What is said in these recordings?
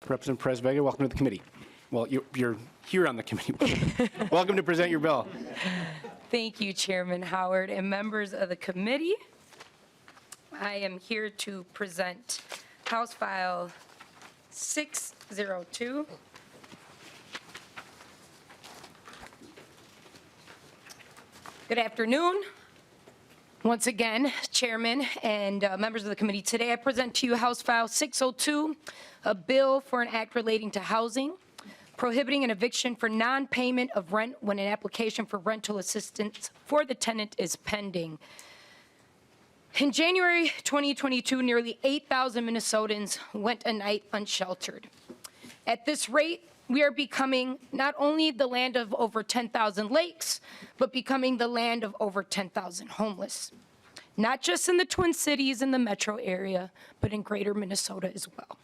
Representative Perez Vega, welcome to the committee. Well, you're here on the committee. Welcome to present your bill. Thank you, Chairman Howard and members of the committee. I am here to present House File 602. Good afternoon. Once again, Chairman and members of the committee, today I present to you House File 602, a bill for an act relating to housing, prohibiting an eviction for non-payment of rent when an application for rental assistance for the tenant is pending. In January 2022, nearly 8,000 Minnesotans went a night unsheltered. At this rate, we are becoming not only the land of over 10,000 lakes, but becoming the land of over 10,000 homeless. Not just in the Twin Cities and the metro area, but in greater Minnesota as well.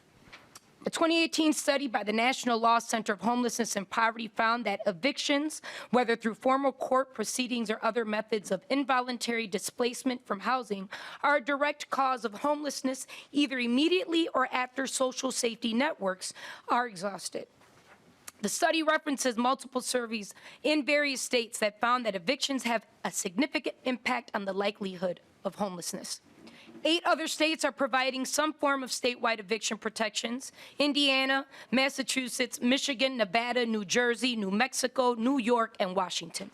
A 2018 study by the National Law Center of Homelessness and Poverty found that evictions, whether through formal court proceedings or other methods of involuntary displacement from housing, are a direct cause of homelessness, either immediately or after social safety networks are exhausted. The study references multiple surveys in various states that found that evictions have a significant impact on the likelihood of homelessness. 8 other states are providing some form of statewide eviction protections: Indiana, Massachusetts, Michigan, Nevada, New Jersey, New Mexico, New York, and Washington.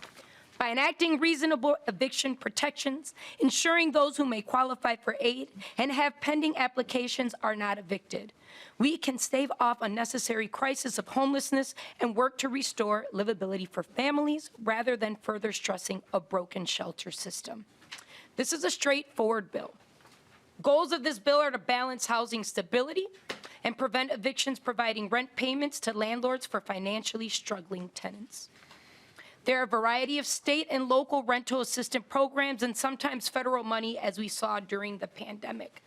By enacting reasonable eviction protections, ensuring those who may qualify for aid and have pending applications are not evicted, we can stave off unnecessary crisis of homelessness and work to restore livability for families rather than further stressing a broken shelter system. This is a straightforward bill. Goals of this bill are to balance housing stability and prevent evictions, providing rent payments to landlords for financially struggling tenants. There are a variety of state and local rental assistance programs and sometimes federal money, as we saw during the pandemic.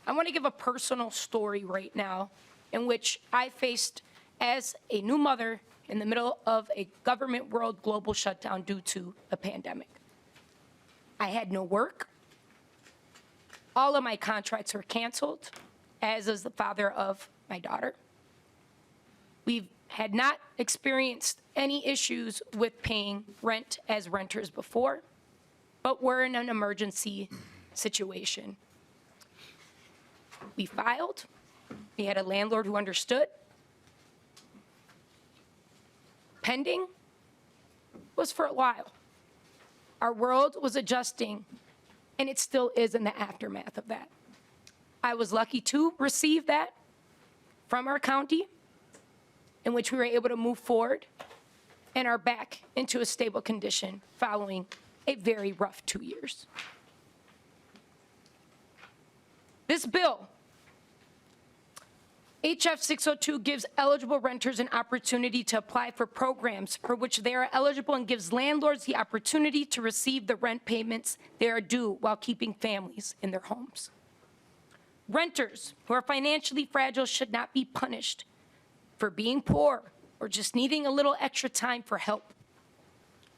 I want to give a personal story right now in which I faced as a new mother in the middle of a government world global shutdown due to a pandemic. I had no work. All of my contracts were canceled, as is the father of my daughter. We had not experienced any issues with paying rent as renters before, but we're in an emergency situation. We filed. We had a landlord who understood. Pending was for a while. Our world was adjusting, and it still is in the aftermath of that. I was lucky to receive that from our county, in which we were able to move forward and are back into a stable condition following a very rough 2 years. This bill, HF602, gives eligible renters an opportunity to apply for programs for which they are eligible and gives landlords the opportunity to receive the rent payments they are due while keeping families in their homes. Renters who are financially fragile should not be punished for being poor or just needing a little extra time for help.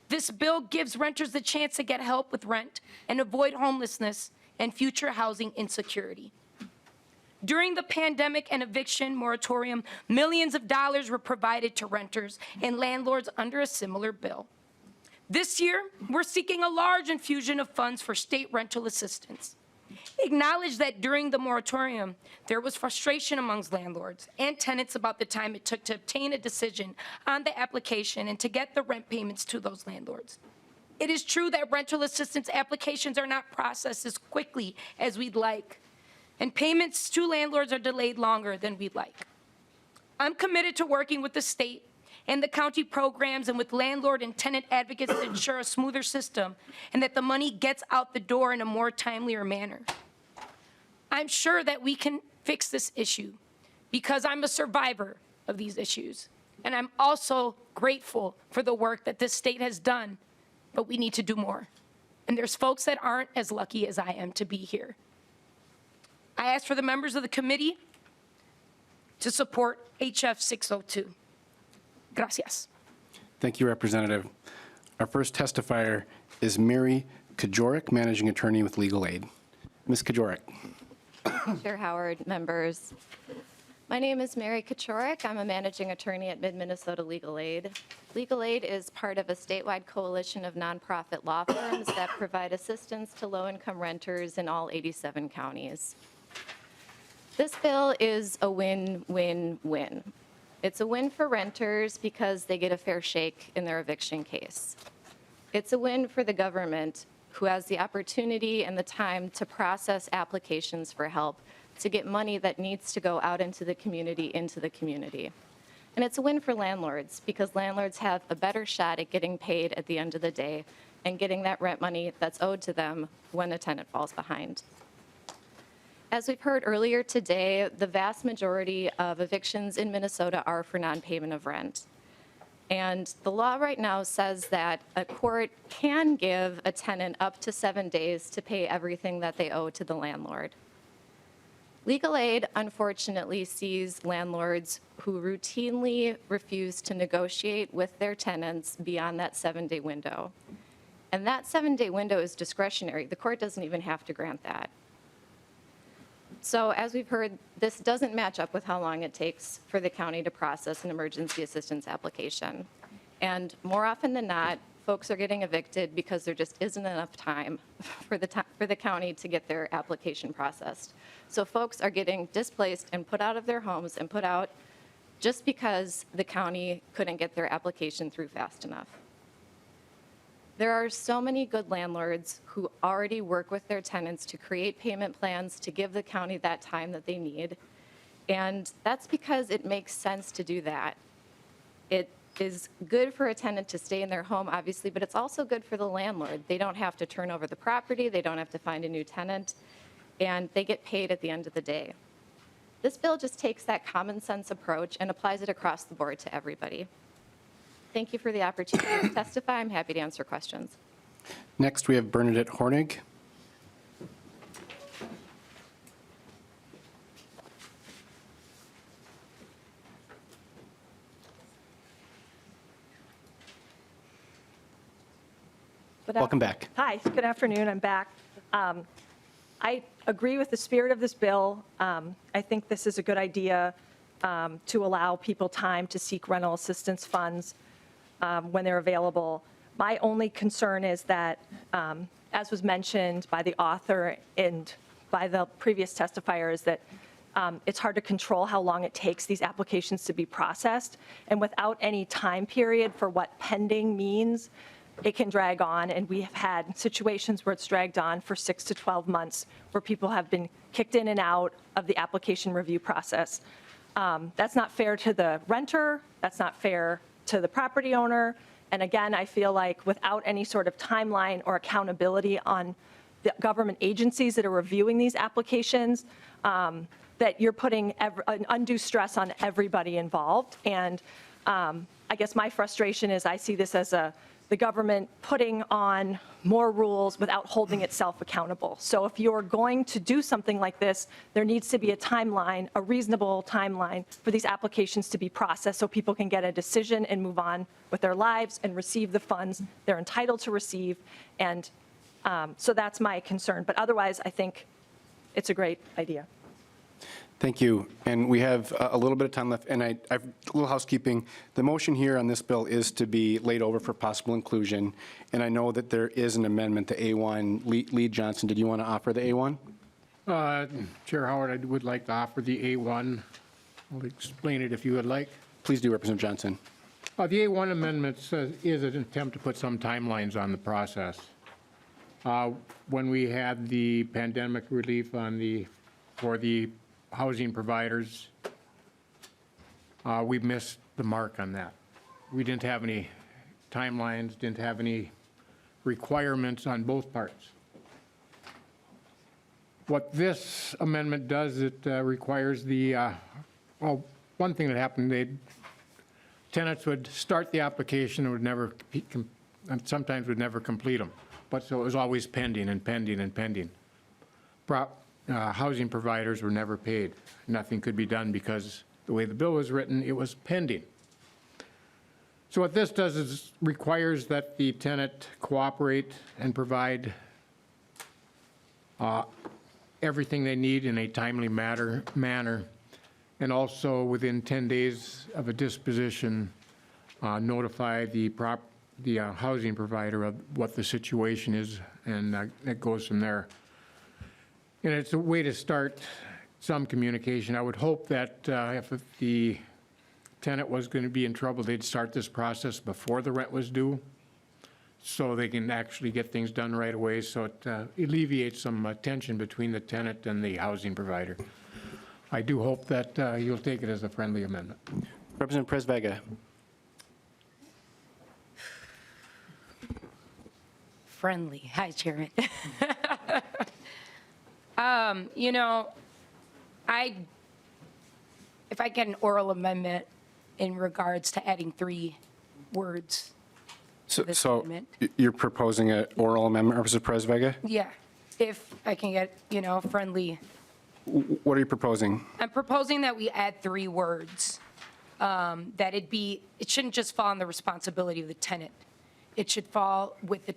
This bill gives renters the chance to get help with rent and avoid homelessness and future housing insecurity. During the pandemic and eviction moratorium, millions of dollars were provided to renters and landlords under a similar bill. This year, we're seeking a large infusion of funds for state rental assistance. Acknowledge that during the moratorium, there was frustration amongst landlords and tenants about the time it took to obtain a decision on the application and to get the rent payments to those landlords. It is true that rental assistance applications are not processed as quickly as we'd like, and payments to landlords are delayed longer than we'd like. I'm committed to working with the state and the county programs and with landlord and tenant advocates to ensure a smoother system and that the money gets out the door in a more timelier manner. I'm sure that we can fix this issue because I'm a survivor of these issues. And I'm also grateful for the work that this state has done, but we need to do more. And there's folks that aren't as lucky as I am to be here. I ask for the members of the committee to support HF 602. Gracias. Thank you, Representative. Our first testifier is Mary Kajorek, Managing Attorney with Legal Aid. Ms. Kajorek. Chair Howard, members. My My name is Mary Kachorik. I'm a managing attorney at Mid-Minnesota Legal Aid. Legal Aid is part of a statewide coalition of nonprofit law firms that provide assistance to low-income renters in all 87 counties. This bill is a win-win-win. It's a win for renters because they get a fair shake in their eviction case. It's a win for the government, who has the opportunity and the time to process applications for help to get money that needs to go out into the community. And it's a win for landlords because landlords have a better shot at getting paid at the end of the day and getting that rent money that's owed to them when a tenant falls behind. As we've heard earlier today, the vast majority of evictions in Minnesota are for non-payment of rent. And the law right now says that a court can give a tenant up to 7 days to pay everything that they owe to the landlord. Legal Aid, unfortunately, sees landlords who routinely refuse to negotiate with their tenants beyond that 7-day window. And that 7-day window is discretionary. The court doesn't even have to grant that. So as we've heard, this doesn't match up with how long it takes for the county to process an emergency assistance application. And more often than not, folks are getting evicted because there just isn't enough time for the county to get their application processed. So folks are getting displaced and put out of their homes and put out just because the county couldn't get their application through fast enough. There are so many good landlords who already work with their tenants to create payment plans to give the county that time that they need. And that's because it makes sense to do that. It is good for a tenant to stay in their home, obviously, but it's also good for the landlord. They don't have to turn over the property, they don't have to find a new tenant, and they get paid at the end of the day. This bill just takes that common sense approach and applies it across the board to everybody. Thank you for the opportunity to testify. I'm happy to answer questions. Next, we have Bernadette Hornig. Welcome back. Hi, good afternoon. I'm back. I agree with the spirit of this bill. I think this is a good idea to allow people time to seek rental assistance funds when they're available. My only concern is that, as was mentioned by the author and by the previous testifier, is that it's hard to control how long it takes these applications to be processed. And without any time period for what pending means, it can drag on. And we have had situations where it's dragged on for 6 to 12 months where people have been kicked in and out of the application review process. That's not fair to the renter. That's not fair to the property owner. And again, I feel like without any sort of timeline or accountability on the government agencies that are reviewing these applications, that you're putting an undue stress on everybody involved. And I guess my frustration is I see this as the government putting on more rules without holding itself accountable. So if you're going to do something like this, there needs to be a timeline, a reasonable timeline for these applications to be processed so people can get a decision and move on with their lives and receive the funds they're entitled to receive. And so that's my concern. But otherwise, I think it's a great idea. Thank you. And we have a little bit of time left, and I've a little housekeeping. The motion here on this bill is to be laid over for possible inclusion, and I know that there is an amendment to A1. Lee Johnson, did you want to offer the A1? Chair Howard, I would like to offer the A1. I'll explain it if you would like. Please do, Representative Johnson. The A1 amendment is an attempt to put some timelines on the process. When we had the pandemic relief for the housing providers, we missed the mark on that. We didn't have any timelines, didn't have any requirements on both parts. What this amendment does, it requires well, one thing that happened, tenants would start the application and would never, and sometimes would never complete them. But so it was always pending and pending and pending. Housing providers were never paid. Nothing could be done because the way the bill was written, it was pending. So what this does is requires that the tenant cooperate and provide everything they need in a timely manner And also, within 10 days of a disposition, notify the housing provider of what the situation is, and it goes from there. And it's a way to start some communication. I would hope that if the tenant was going to be in trouble, they'd start this process before the rent was due, so they can actually get things done right away, so it alleviates some tension between the tenant and the housing provider. I do hope that you'll take it as a friendly amendment. Representative Perez-Vega. Friendly. Hi, Chairman. You know, if I get an oral amendment in regards to adding 3 words. This So amendment. you're proposing an oral amendment, Representative Perez-Vega? Yeah, if I can get, friendly. What are you proposing? I'm proposing that we add 3 words, that it shouldn't just fall on the responsibility of the tenant. It should fall with the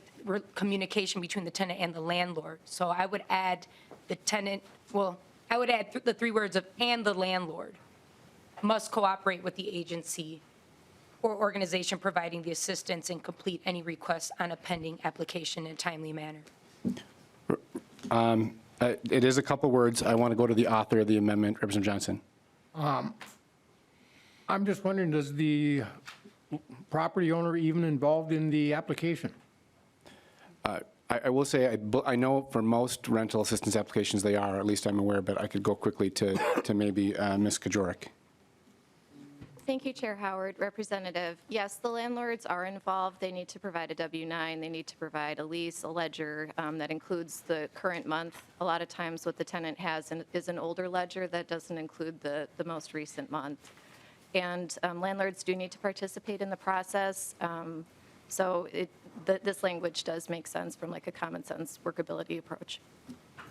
communication between the tenant and the landlord. So I would add the tenant, I would add the 3 words of, and the landlord must cooperate with the agency or organization providing the assistance and complete any requests on a pending application in a timely manner. It is a couple words. I want to go to the author of the amendment, Representative Johnson. I'm just wondering, does the property owner even involved in the application? I will say, I know for most rental assistance applications they are, at least I'm aware, but I could go quickly to maybe Ms. Kajorek. Thank you, Chair Howard. Representative, yes, the landlords are involved. They need to provide a W-9. They need to provide a lease, a ledger that includes the current month. A lot of times what the tenant has is an older ledger that doesn't include the most recent month. And landlords do need to participate in the process. So this language does make sense from like a common sense workability approach.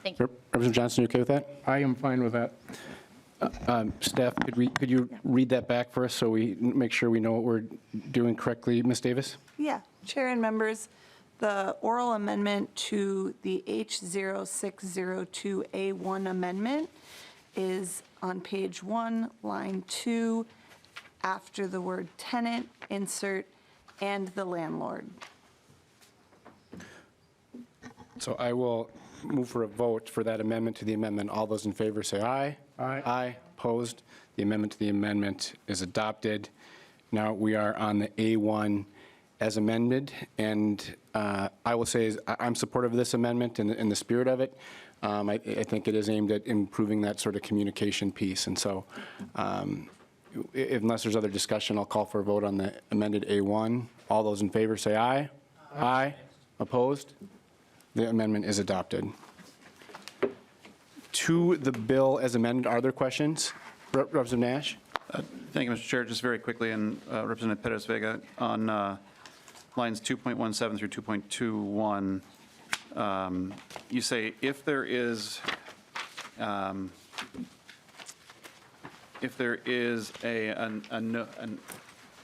Thank you. Representative Johnson, you okay with that? I am fine with that. Staff, could you read that back for us so we make sure we know what we're doing correctly? Ms. Davis? Yeah, Chair and members, the oral amendment to the H0602A1 amendment is on page 1, line 2, after the word tenant, insert, and the landlord. So I will move for a vote for that amendment to the amendment. All those in favor say aye. Aye. Aye. Opposed? The amendment to the amendment is adopted. Now we are on the A1 as amended, and I will say I'm supportive of this amendment in the spirit of it. I think it is aimed at improving that sort of communication piece, and so unless there's other discussion, I'll call for a vote on the amended A1. All those in favor say aye. Aye. Opposed? The amendment is adopted. To the bill as amended, are there questions? Representative Nash? Thank you, Mr. Chair. Just very quickly, and Representative Perez-Vega, on lines 2.17 through 2.21, you say if there is an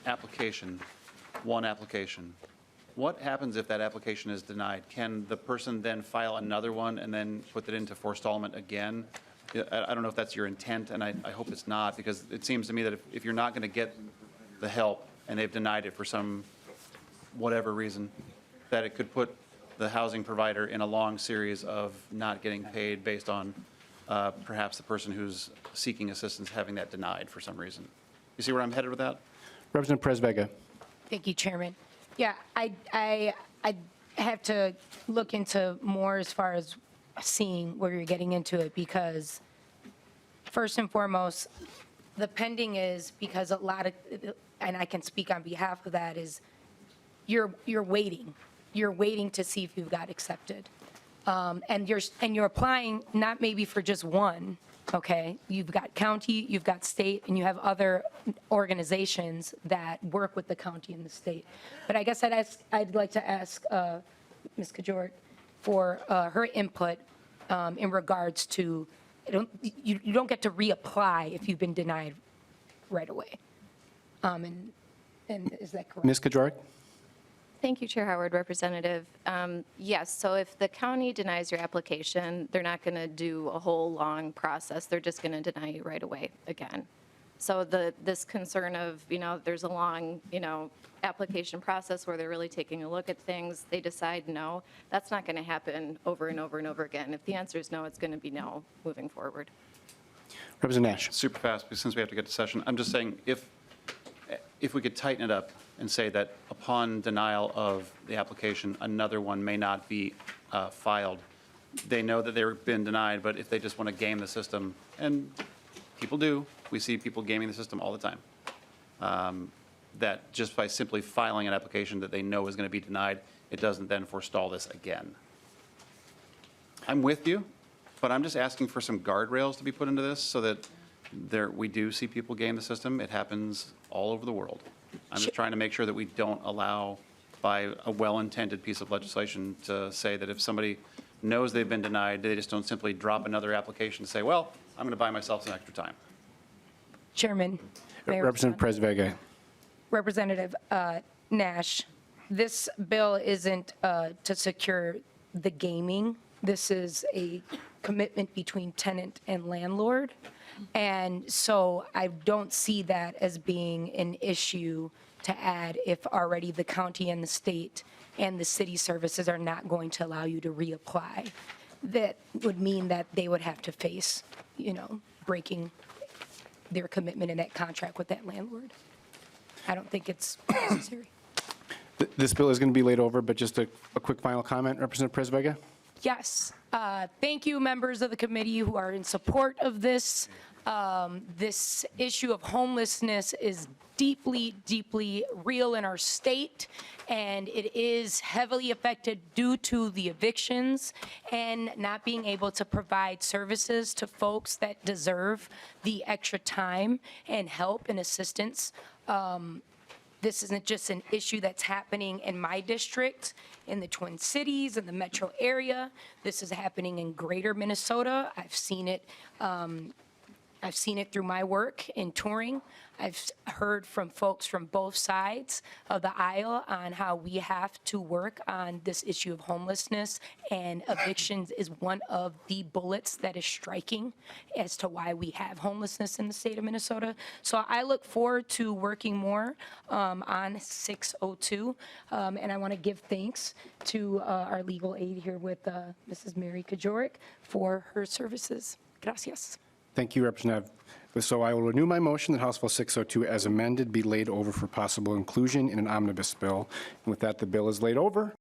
application, one application, what happens if that application is denied? Can the person then file another one and then put it into forestallment again? I don't know if that's your intent, and I hope it's not, because it seems to me that if you're not going to get the help and they've denied it for some whatever reason, that it could put the housing provider in a long series of not getting paid based on perhaps the person who's seeking assistance having that denied for some reason. You see where I'm headed with that? Representative Perez-Vega. Thank you, Chairman. Yeah, I have to look into more as far as seeing where you're getting into it, because first and foremost, the pending is because a lot of, and I can speak on behalf of that, is you're waiting. You're waiting to see if you've got accepted. And you're applying not maybe for just one, okay? You've got county, you've got state, and you have other organizations that work with the county and the state. But I guess I'd like to ask Ms. Kajorek for her input in regards to, you don't get to reapply if you've been denied right away. And is that correct? Ms. Kajorek? Thank you, Chair Howard, Representative. Yes, so if the county denies your application, they're not going to do a whole long process. They're just going to deny you right away again. So this concern of, there's a long, application process where they're really taking a look at things, they decide no, that's not going to happen over and over and over again. If the answer is no, it's going to be no moving forward. Representative Nash. Super fast, because since we have to get to session, I'm just saying, if we could tighten it up and say that upon denial of the application, another one may not be filed. They know that they've been denied, but if they just want to game the system, and people do, we see people gaming the system all the time, that just by simply filing an application that they know is going to be denied, it doesn't then forestall this again. I'm with you, but I'm just asking for some guardrails to be put into this so that we do see people game the system. It happens all over the world. I'm just trying to make sure that we don't allow, by a well-intended piece of legislation, to say that if somebody knows they've been denied, they just don't simply drop another application and say, well, I'm going to buy myself some extra time. Chairman. may I respond? Representative Perez Vega. Representative Nash, this bill isn't to secure the gaming. This is a commitment between tenant and landlord. And so I don't see that as being an issue to add if already the county and the state and the city services are not going to allow you to reapply. That would mean that they would have to face, breaking their commitment in that contract with that landlord. I don't think it's necessary. This bill is going to be laid over, but just a quick final comment, Representative Perez Vega? Yes. Thank you, members of the committee who are in support of this. This issue of homelessness is deeply, deeply real in our state, and it is heavily affected due to the evictions and not being able to provide services to folks that deserve the extra time and help and assistance. This isn't just an issue that's happening in my district, in the Twin Cities, in the metro area. This is happening in greater Minnesota. I've seen it through my work in touring. I've heard from folks from both sides of the aisle on how we have to work on this issue of homelessness, and evictions is one of the bullets that is striking as to why we have homelessness in the state of Minnesota. So I look forward to working more on 602, and I want to give thanks to our legal aid here with Mrs. Mary Kajorek for her services. Gracias. Thank you, Representative. So I will renew my motion that House Bill 602 as amended be laid over for possible inclusion in an omnibus bill. And with that, the bill is laid over.